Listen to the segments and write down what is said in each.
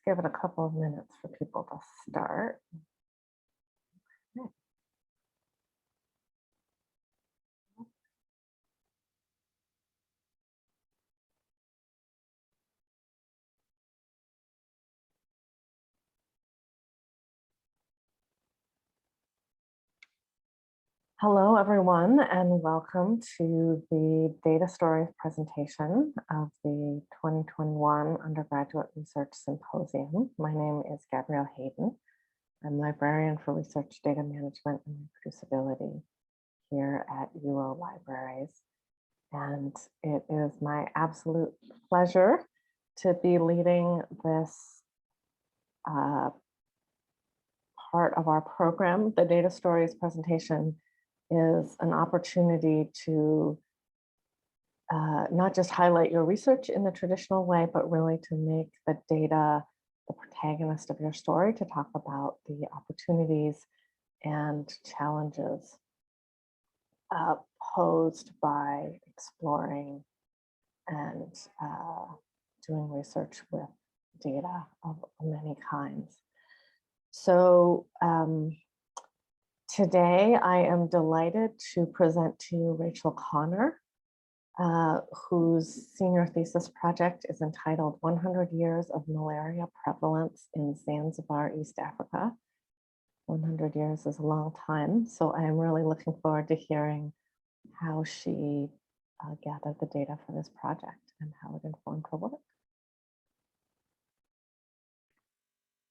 give it a couple of minutes for people to start. Okay. Hello, everyone, and welcome to the Data Stories presentation of the 2021 Undergraduate Research Symposium. My name is Gabrielle Hayden. I'm librarian for research data management and reproducibility here at UO Libraries. And it is my absolute pleasure to be leading this part of our program. The Data Stories presentation is an opportunity to not just highlight your research in the traditional way, but really to make the data the protagonist of your story, to talk about the opportunities and challenges posed by exploring and doing research with data of many kinds. So today I am delighted to present to you Rachel Connor, whose senior thesis project is entitled 100 Years of Malaria Prevalence in Zanzibar, East Africa. 100 years is a long time, so I am really looking forward to hearing how she gathered the data for this project and how it informed her work.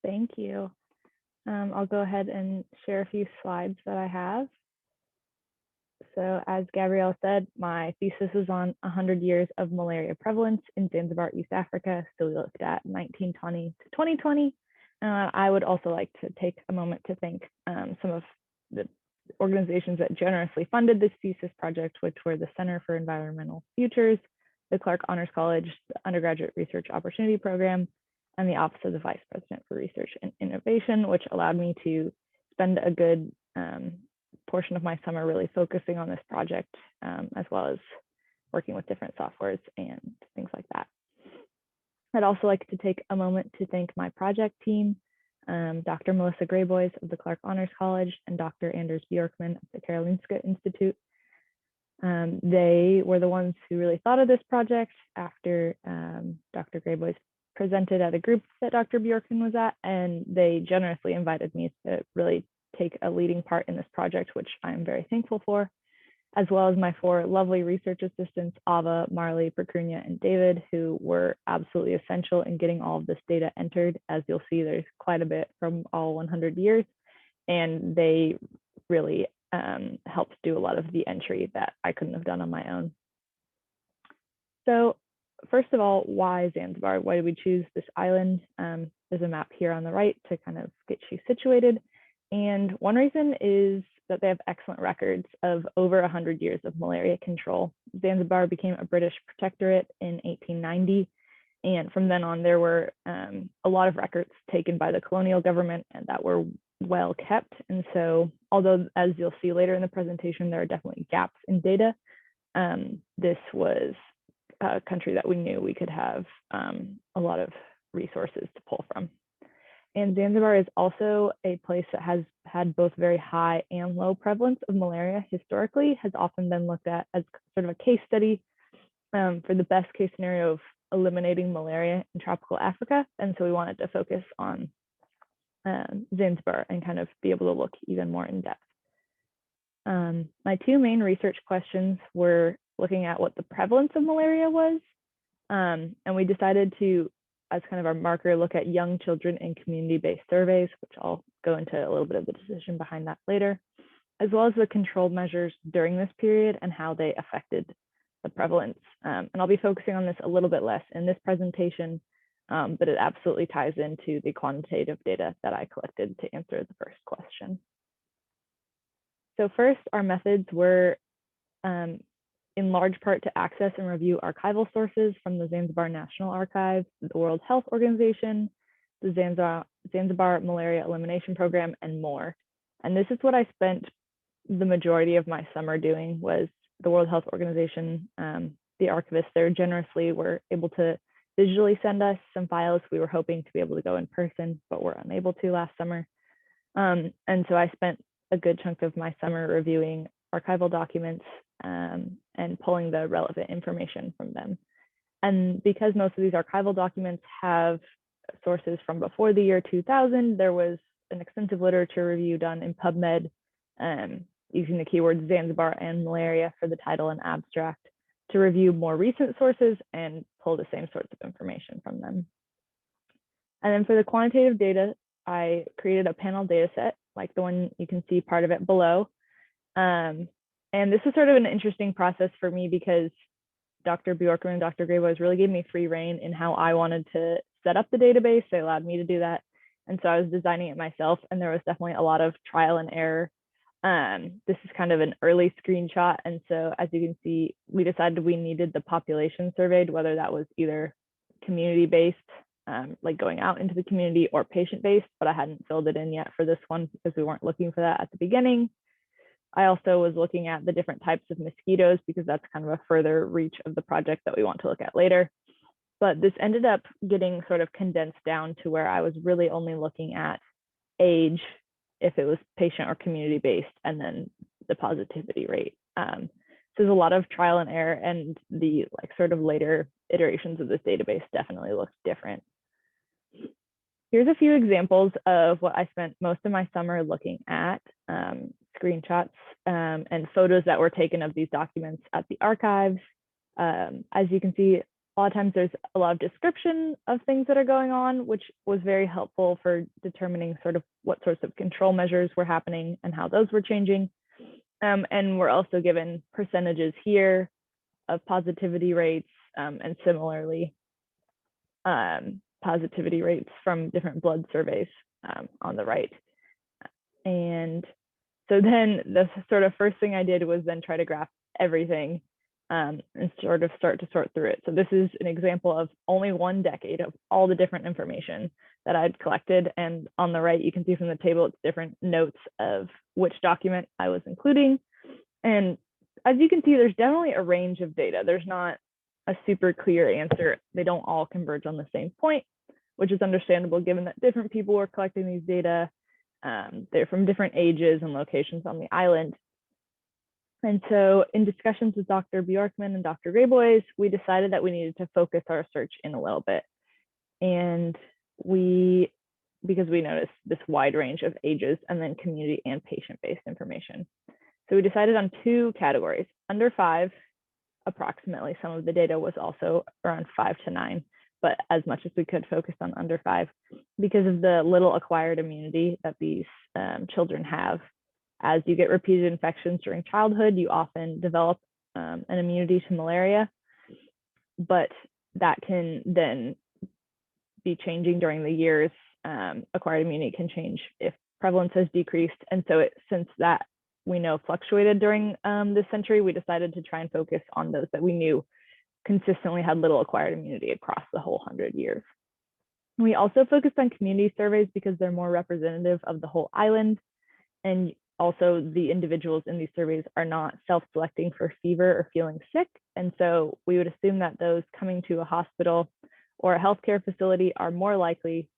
Thank you. I'll go ahead and share a few slides that I have. So as Gabrielle said, my thesis was on 100 years of malaria prevalence in Zanzibar, East Africa. So we looked at 1920 to 2020. I would also like to take a moment to thank some of the organizations that generously funded this thesis project, which were the Center for Environmental Futures, the Clark Honors College, the Undergraduate Research Opportunity Program, and the Office of the Vice President for Research and Innovation, which allowed me to spend a good portion of my summer really focusing on this project, as well as working with different softwares and things like that. I'd also like to take a moment to thank my project team, Dr. Melissa Grayboys of the Clark Honors College and Dr. Anders Bjorkman of the Karolinska Institute. They were the ones who really thought of this project after Dr. Grayboys presented at a group that Dr. Bjorkman was at, and they generously invited me to really take a leading part in this project, which I'm very thankful for, as well as my 4 lovely research assistants, Ava, Marley, Prakunya, and David, who were absolutely essential in getting all of this data entered. As you'll see, there's quite a bit from all 100 years, and they really helped do a lot of the entry that I couldn't have done on my own. So first of all, why Zanzibar? Why did we choose this island? There's a map here on the right to kind of get you situated. And one reason is that they have excellent records of over 100 years of malaria control. Zanzibar became a British protectorate in 1890. And from then on, there were a lot of records taken by the colonial government and that were well kept. And so, although as you'll see later in the presentation, there are definitely gaps in data, this was a country that we knew we could have a lot of resources to pull from. And Zanzibar is also a place that has had both very high and low prevalence of malaria historically, has often been looked at as sort of a case study for the best case scenario of eliminating malaria in tropical Africa. And so we wanted to focus on Zanzibar and kind of be able to look even more in depth. My 2 main research questions were looking at what the prevalence of malaria was. And we decided to, as kind of our marker, look at young children in community-based surveys, which I'll go into a little bit of the decision behind that later, as well as the control measures during this period and how they affected the prevalence. And I'll be focusing on this a little bit less in this presentation, but it absolutely ties into the quantitative data that I collected to answer the first question. So first, our methods were in large part to access and review archival sources from the Zanzibar National Archives, the World Health Organization, the Zanzibar Malaria Elimination Program, and more. And this is what I spent the majority of my summer doing, was the World Health Organization, the archivists there generously were able to digitally send us some files. We were hoping to be able to go in person, but were unable to last summer. And so I spent a good chunk of my summer reviewing archival documents and pulling the relevant information from them. And because most of these archival documents have sources from before the year 2000, there was an extensive literature review done in PubMed using the keywords Zanzibar and malaria for the title and abstract to review more recent sources and pull the same sorts of information from them. And then for the quantitative data, I created a panel data set, like the one you can see part of it below. And this was sort of an interesting process for me because Dr. Bjorkman and Dr. Grabois really gave me free rein in how I wanted to set up the database. They allowed me to do that. And so I was designing it myself, and there was definitely a lot of trial and error. This is kind of an early screenshot. And so as you can see, we decided we needed the population surveyed, whether that was either community-based, like going out into the community, or patient-based, but I hadn't filled it in yet for this one because we weren't looking for that at the beginning. I also was looking at the different types of mosquitoes because that's kind of a further reach of the project that we want to look at later. But this ended up getting sort of condensed down to where I was really only looking at age, if it was patient or community based, and then the positivity rate. So there's a lot of trial and error, and the like sort of later iterations of this database definitely looked different. Here's a few examples of what I spent most of my summer looking at, screenshots and photos that were taken of these documents at the archives. As you can see, a lot of times there's a lot of description of things that are going on, which was very helpful for determining sort of what sorts of control measures were happening and how those were changing. And we're also given percentages here of positivity rates, and similarly, positivity rates from different blood surveys on the right. And so then the sort of first thing I did was then try to graph everything and sort of start to sort through it. So this is an example of only one decade of all the different information that I'd collected. And on the right, you can see from the table, it's different notes of which document I was including. And as you can see, there's definitely a range of data. There's not a super clear answer. They don't all converge on the same point, which is understandable given that different people were collecting these data. They're from different ages and locations on the island. And so in discussions with Dr. Bjorkman and Dr. Grabois, we decided that we needed to focus our search in a little bit. And because we noticed this wide range of ages and then community and patient-based information. So we decided on two categories. Under 5, approximately, some of the data was also around 5 to 9, but as much as we could focus on under 5 because of the little acquired immunity that these children have. As you get repeated infections during childhood, you often develop an immunity to malaria, but that can then be changing during the years. Acquired immunity can change if prevalence has decreased. And so since that we know fluctuated during this century, we decided to try and focus on those that we knew consistently had little acquired immunity across the whole 100 years. We also focused on community surveys because they're more representative of the whole island. And also the individuals in these surveys are not self-selecting for fever or feeling sick. And so we would assume that those coming to a hospital or a healthcare facility are more likely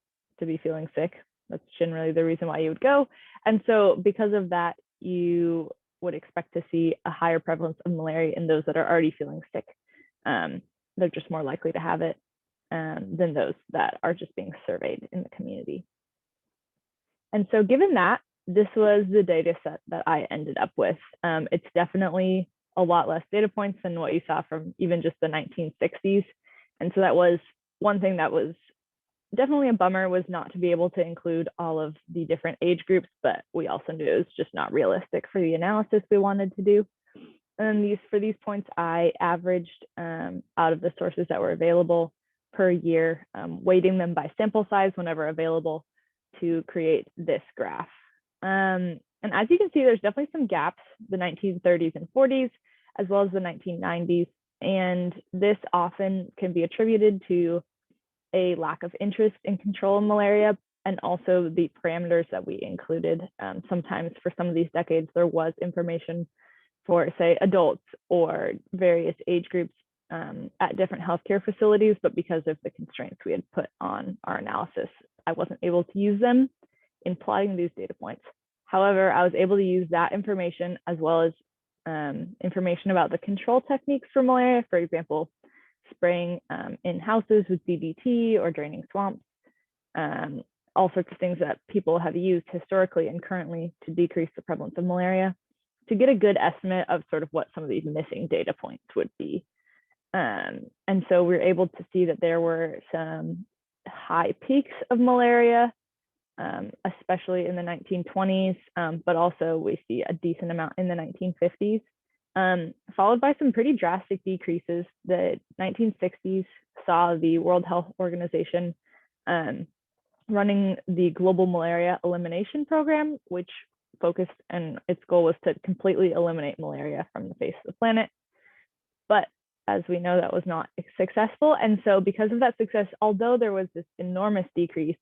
to be feeling sick. That's generally the reason why you would go. And so because of that, you would expect to see a higher prevalence of malaria in those that are already feeling sick. They're just more likely to have it than those that are just being surveyed in the community. And so given that, this was the data set that I ended up with. It's definitely a lot less data points than what you saw from even just the 1960s. And so that was one thing that was definitely a bummer, was not to be able to include all of the different age groups, but we also knew it was just not realistic for the analysis we wanted to do. And for these points, I averaged out of the sources that were available per year, weighting them by sample size whenever available to create this graph. And as you can see, there's definitely some gaps, the 1930s and 40s, as well as the 1990s. And this often can be attributed to a lack of interest in control of malaria, and also the parameters that we included. Sometimes for some of these decades, there was information for, say, adults or various age groups, at different healthcare facilities, but because of the constraints we had put on our analysis, I wasn't able to use them in plotting these data points. However, I was able to use that information as well as information about the control techniques for malaria, for example, spraying in houses with DDT or draining swamps, all sorts of things that people have used historically and currently to decrease the prevalence of malaria, to get a good estimate of sort of what some of these missing data points would be. And so we were able to see that there were some high peaks of malaria, especially in the 1920s, but also we see a decent amount in the 1950s, followed by some pretty drastic decreases. The 1960s saw the World Health Organization running the Global Malaria Elimination Program, which focused, and its goal was to completely eliminate malaria from the face of the planet. But as we know, that was not successful. And so because of that success, although there was this enormous decrease,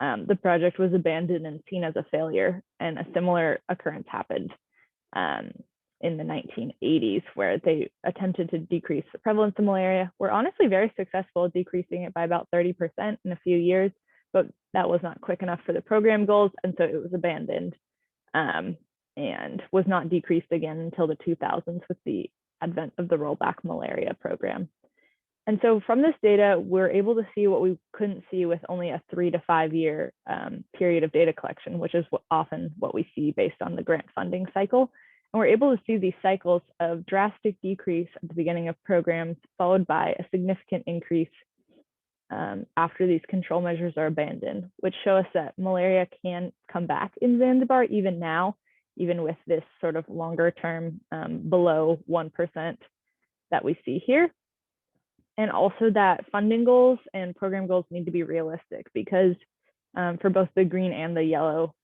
the project was abandoned and seen as a failure. And a similar occurrence happened in the 1980s, where they attempted to decrease the prevalence of malaria. Were honestly very successful, decreasing it by about 30% in a few years, but that was not quick enough for the program goals. And so it was abandoned and was not decreased again until the 2000s with the advent of the rollback malaria program. And so from this data, we're able to see what we couldn't see with only a 3 to 5 year period of data collection, which is often what we see based on the grant funding cycle. And we're able to see these cycles of drastic decrease at the beginning of programs, followed by a significant increase after these control measures are abandoned, which show us that malaria can come back in Zanzibar even now, even with this sort of longer term below 1% that we see here. And also that funding goals and program goals need to be realistic, because for both the green and the yellow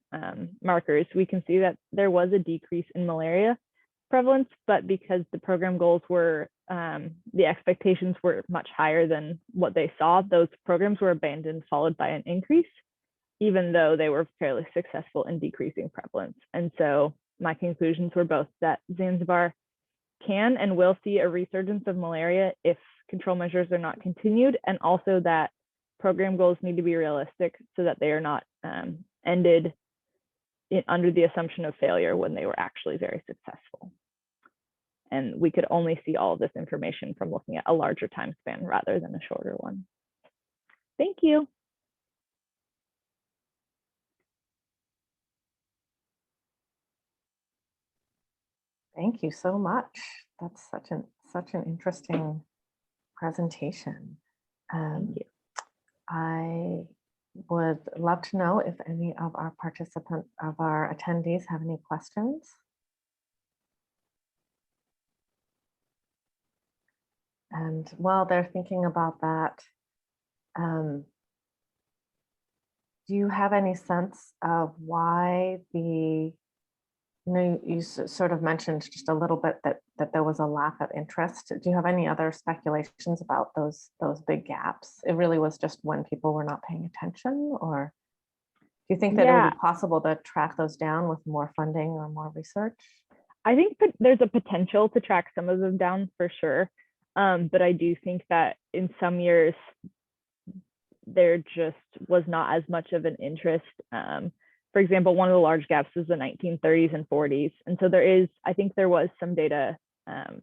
markers, we can see that there was a decrease in malaria prevalence, but because the program goals were, the expectations were much higher than what they saw, those programs were abandoned, followed by an increase, even though they were fairly successful in decreasing prevalence. And so my conclusions were both that Zanzibar can and will see a resurgence of malaria if control measures are not continued, and also that program goals need to be realistic so that they are not ended under the assumption of failure when they were actually very successful. And we could only see all of this information from looking at a larger time span rather than a shorter one. Thank you. Thank you so much. That's such an interesting presentation. Thank you. I would love to know if any of our participants, of our attendees, have any questions. And while they're thinking about that, do you have any sense of why the, you sort of mentioned just a little bit that there was a lack of interest. Do you have any other speculations about those big gaps? It really was just when people were not paying attention, or do you think that it would be possible to track those down with more funding or more research? I think that there's a potential to track some of them down for sure. But I do think that in some years, there just was not as much of an interest. For example, one of the large gaps was the 1930s and 40s. And so I think there was some data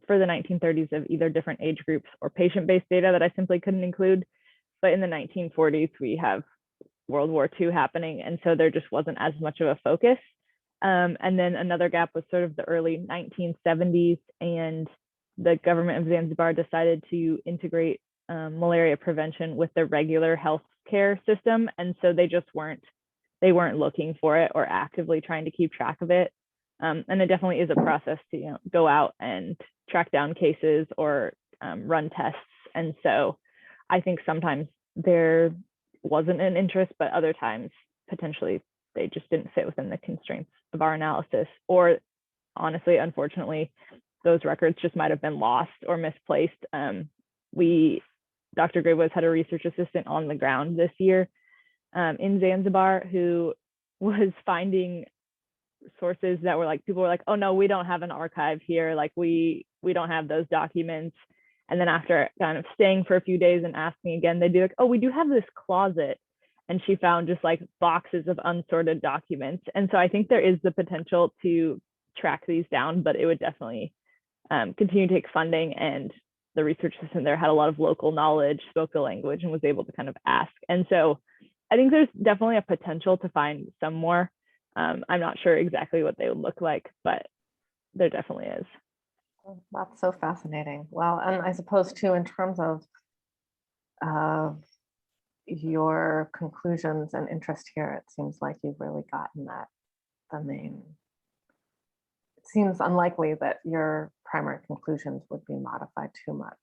for the 1930s of either different age groups or patient-based data that I simply couldn't include. But in the 1940s, we have World War II happening. And so there just wasn't as much of a focus. And then another gap was sort of the early 1970s, and the government of Zanzibar decided to integrate malaria prevention with the regular healthcare system. And so they just weren't looking for it or actively trying to keep track of it. And it definitely is a process to go out and track down cases or run tests. And so I think sometimes there wasn't an interest, but other times potentially they just didn't fit within the constraints of our analysis. Or honestly, unfortunately, those records just might have been lost or misplaced. Dr. Graves had a research assistant on the ground this year in Zanzibar who was finding sources that were like, people were like, oh no, we don't have an archive here. Like we don't have those documents. And then after kind of staying for a few days and asking again, they'd be like, oh, we do have this closet. And she found just like boxes of unsorted documents. And so I think there is the potential to track these down, but it would definitely continue to take funding. And the research assistant there had a lot of local knowledge, spoke the language, and was able to kind of ask. And so I think there's definitely a potential to find some more. I'm not sure exactly what they would look like, but there definitely is. That's so fascinating. Well, and I suppose too, in terms of your conclusions and interest here, it seems like you've really gotten at the main. It seems unlikely that your primary conclusions would be modified too much.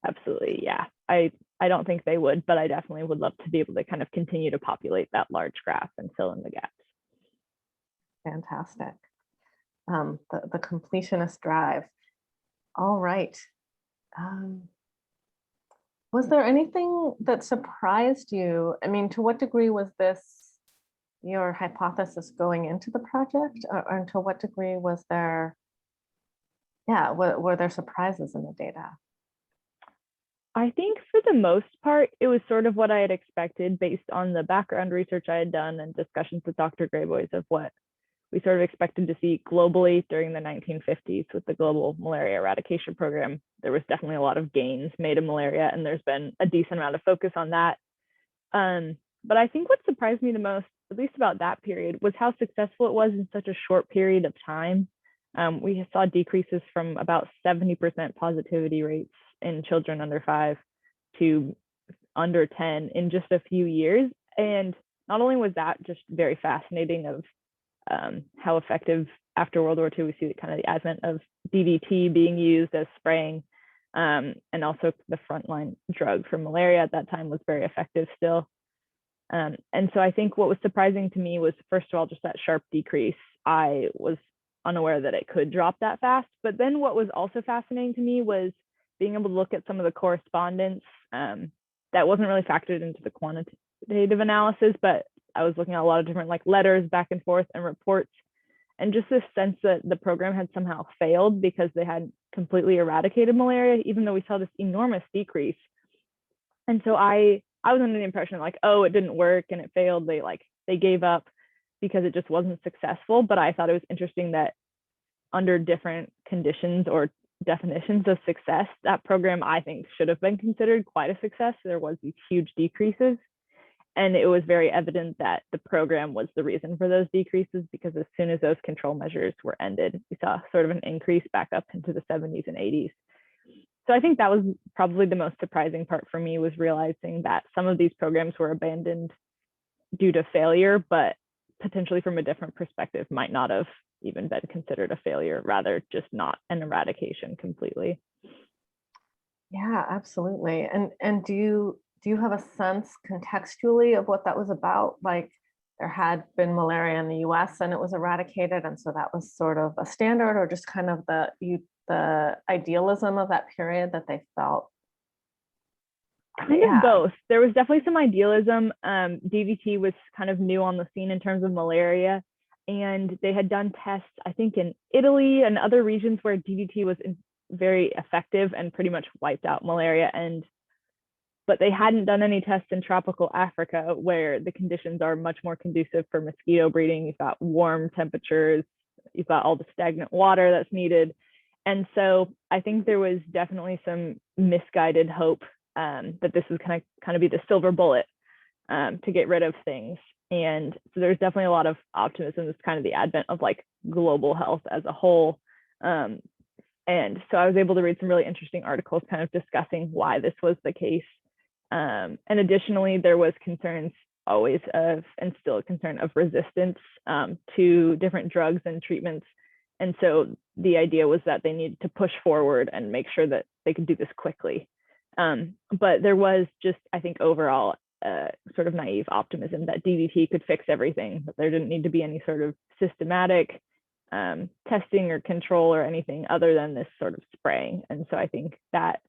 Absolutely, yeah. I don't think they would, but I definitely would love to be able to kind of continue to populate that large graph and fill in the gaps. Fantastic. The completionist drive. All right. Was there anything that surprised you? I mean, to what degree was this your hypothesis going into the project, or to what degree was there, were there surprises in the data? I think for the most part, it was sort of what I had expected based on the background research I had done and discussions with Dr. Greyboys of what we sort of expected to see globally during the 1950s with the global malaria eradication program. There was definitely a lot of gains made in malaria, and there's been a decent amount of focus on that. But I think what surprised me the most, at least about that period, was how successful it was in such a short period of time. We saw decreases from about 70% positivity rates in children under 5 to under 10 in just a few years. And not only was that just very fascinating of how effective after World War II, we see kind of the advent of DDT being used as spraying, and also the frontline drug for malaria at that time was very effective still. And so I think what was surprising to me was, first of all, just that sharp decrease. I was unaware that it could drop that fast. But then what was also fascinating to me was being able to look at some of the correspondence that wasn't really factored into the quantitative analysis, but I was looking at a lot of different like letters back and forth and reports, and just this sense that the program had somehow failed because they had completely eradicated malaria, even though we saw this enormous decrease. And so I was under the impression like, oh, it didn't work and it failed. They gave up because it just wasn't successful. But I thought it was interesting that under different conditions or definitions of success, that program I think should have been considered quite a success. There was these huge decreases, and it was very evident that the program was the reason for those decreases, because as soon as those control measures were ended, we saw sort of an increase back up into the 70s and 80s. So I think that was probably the most surprising part for me, was realizing that some of these programs were abandoned due to failure, but potentially from a different perspective might not have even been considered a failure, rather just not an eradication completely. Yeah, absolutely. And do you have a sense contextually of what that was about? Like, there had been malaria in the US and it was eradicated, and so that was sort of a standard, or just kind of the idealism of that period that they felt? Kind of both. There was definitely some idealism. DDT was kind of new on the scene in terms of malaria, and they had done tests, I think, in Italy and other regions where DDT was very effective and pretty much wiped out malaria. But they hadn't done any tests in tropical Africa, where the conditions are much more conducive for mosquito breeding. You've got warm temperatures, you've got all the stagnant water that's needed. And so I think there was definitely some misguided hope that this was kind of be the silver bullet to get rid of things. And so there's definitely a lot of optimism. It's kind of the advent of like global health as a whole. And so I was able to read some really interesting articles kind of discussing why this was the case. And additionally, there was concerns always of, and still a concern of, resistance to different drugs and treatments. And so the idea was that they needed to push forward and make sure that they could do this quickly. But there was just, I think, overall sort of naive optimism that DDT could fix everything, that there didn't need to be any sort of systematic testing or control or anything other than this sort of spraying. And so I think that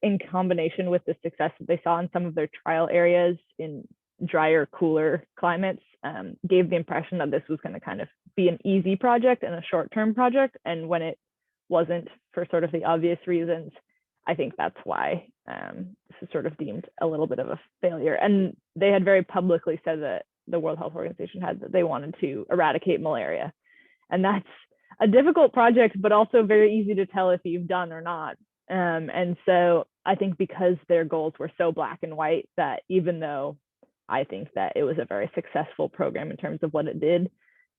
in combination with the success that they saw in some of their trial areas in drier, cooler climates, gave the impression that this was going to kind of be an easy project and a short-term project. And when it wasn't for sort of the obvious reasons, I think that's why this is sort of deemed a little bit of a failure. And they had very publicly said that the World Health Organization had that they wanted to eradicate malaria. And that's a difficult project, but also very easy to tell if you've done or not. And so I think because their goals were so black and white, that even though I think that it was a very successful program in terms of what it did,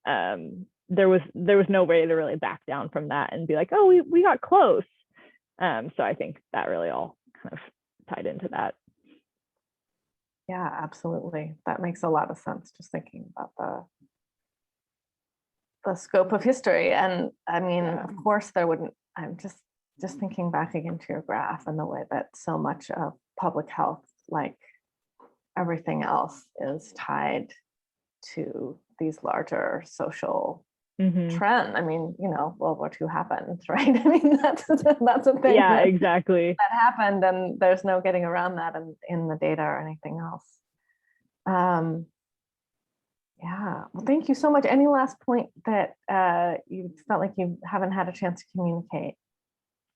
there was no way to really back down from that and be like, oh, we got close. So I think that really all kind of tied into that. Yeah, absolutely. That makes a lot of sense, just thinking about the scope of history. And I mean, of course there wouldn't, I'm just thinking back again to your graph and the way that so much of public health, like everything else, is tied to these larger social trend. I mean, you know, World War II happened, right? I mean, that's a thing. Yeah, exactly. That happened, and there's no getting around that in the data or anything else. Yeah, well, thank you so much. Any last point that you felt like you haven't had a chance to communicate?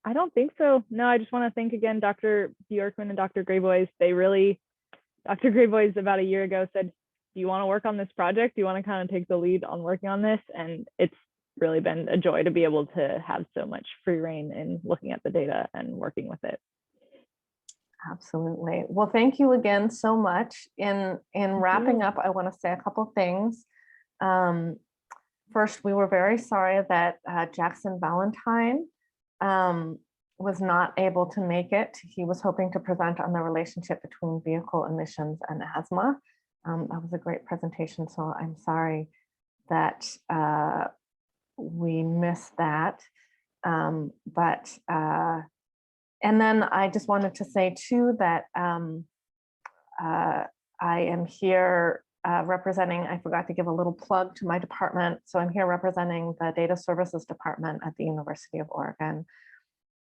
I don't think so. No, I just want to thank again Dr. Bjorkman and Dr. Greyboys. Dr. Greyboys about a year ago said, do you want to work on this project? Do you want to kind of take the lead on working on this? And it's really been a joy to be able to have so much free reign in looking at the data and working with it. Absolutely. Well, thank you again so much. In wrapping up, I want to say a couple things. First, we were very sorry that Jackson Valentine was not able to make it. He was hoping to present on the relationship between vehicle emissions and asthma. That was a great presentation, so I'm sorry that we missed that. And then I just wanted to say too that I am here representing, I forgot to give a little plug to my department. So I'm here representing the Data Services Department at the University of Oregon.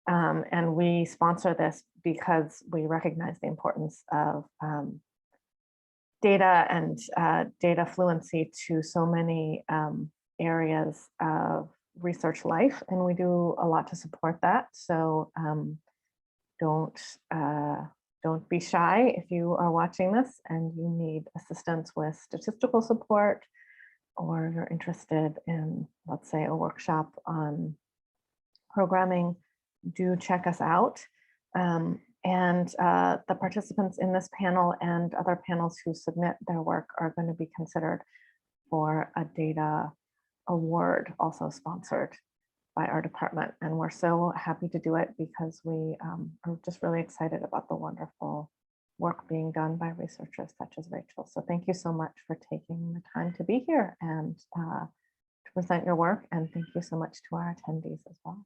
And we sponsor this because we recognize the importance of data and data fluency to so many areas of research life, and we do a lot to support that. So don't be shy if you are watching this and you need assistance with statistical support, or you're interested in, let's say, a workshop on programming. Do check us out. And the participants in this panel and other panels who submit their work are going to be considered for a data award, also sponsored by our department. And we're so happy to do it because we are just really excited about the wonderful work being done by researchers such as Rachel. So thank you so much for taking the time to be here and to present your work. And thank you so much to our attendees as well.